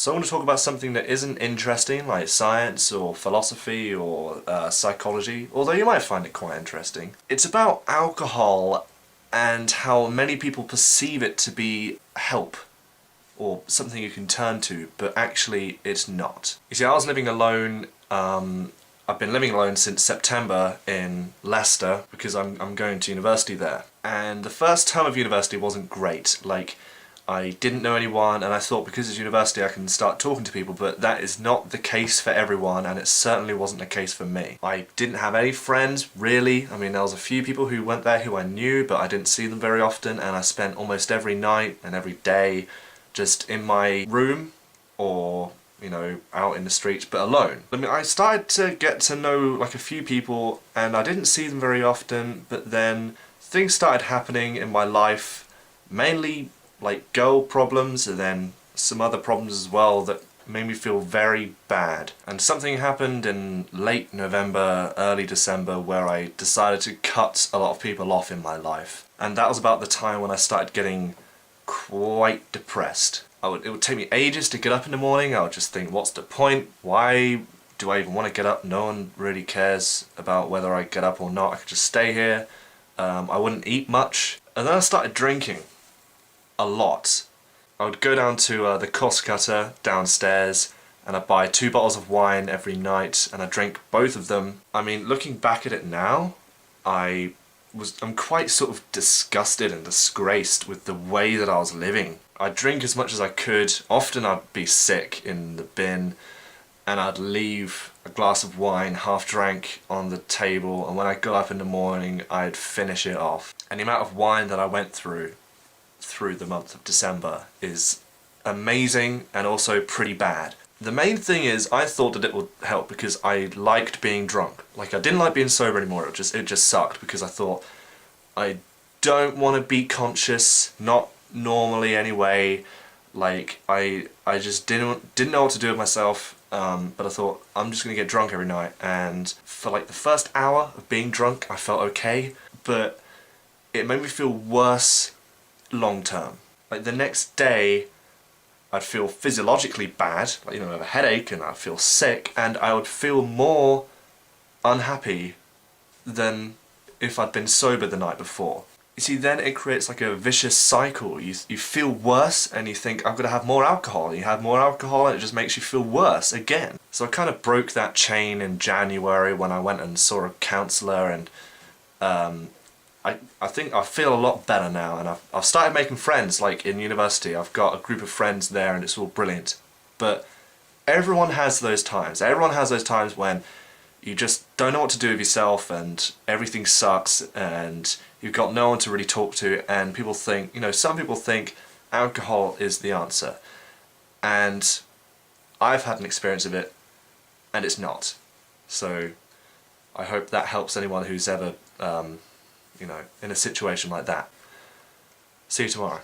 So I want to talk about something that isn't interesting, like science or philosophy or psychology, although you might find it quite interesting. It's about alcohol and how many people perceive it to be help or something you can turn to, but actually it's not. You see, I was living alone. I've been living alone since September in Leicester because I'm going to university there. And the first term of university wasn't great. Like, I didn't know anyone, and I thought because it's university I can start talking to people, but that is not the case for everyone, and it certainly wasn't the case for me. I didn't have any friends, really. I mean, there was a few people who went there who I knew, but I didn't see them very often, and I spent almost every night and every day just in my room or, you know, out in the streets, but alone. I mean, I started to get to know like a few people, and I didn't see them very often, but then things started happening in my life, mainly like girl problems and then some other problems as well that made me feel very bad. And something happened in late November, early December, where I decided to cut a lot of people off in my life. And that was about the time when I started getting quite depressed. It would take me ages to get up in the morning. I would just think, what's the point? Why do I even want to get up? No one really cares about whether I get up or not. I could just stay here. I wouldn't eat much. And then I started drinking a lot. I would go down to the cost cutter downstairs and I'd buy 2 bottles of wine every night and I drink both of them. I mean, looking back at it now, I'm quite sort of disgusted and disgraced with the way that I was living. I'd drink as much as I could. Often I'd be sick in the bin and I'd leave a glass of wine half drank on the table, and when I got up in the morning I'd finish it off. And the amount of wine that I went through the month of December is amazing and also pretty bad. The main thing is I thought that it would help because I liked being drunk. Like, I didn't like being sober anymore. It just sucked because I thought I don't want to be conscious, not normally anyway. Like, I just didn't know what to do with myself, but I thought I'm just gonna get drunk every night. And for like the first hour of being drunk I felt okay, but it made me feel worse long term. Like, the next day I'd feel physiologically bad, like, you know, I have a headache and I'd feel sick, and I would feel more unhappy than if I'd been sober the night before. You see, then it creates like a vicious cycle. You feel worse and you think, I'm gonna have more alcohol, and you have more alcohol and it just makes you feel worse again. So I kind of broke that chain in January when I went and saw a counsellor, and I think I feel a lot better now, and I've started making friends. Like, in university I've got a group of friends there and it's all brilliant. But everyone has those times. Everyone has those times when you just don't know what to do with yourself and everything sucks and you've got no one to really talk to, and people think, you know, some people think alcohol is the answer. And I've had an experience of it and it's not. So I hope that helps anyone who's ever you know, in a situation like that. See you tomorrow.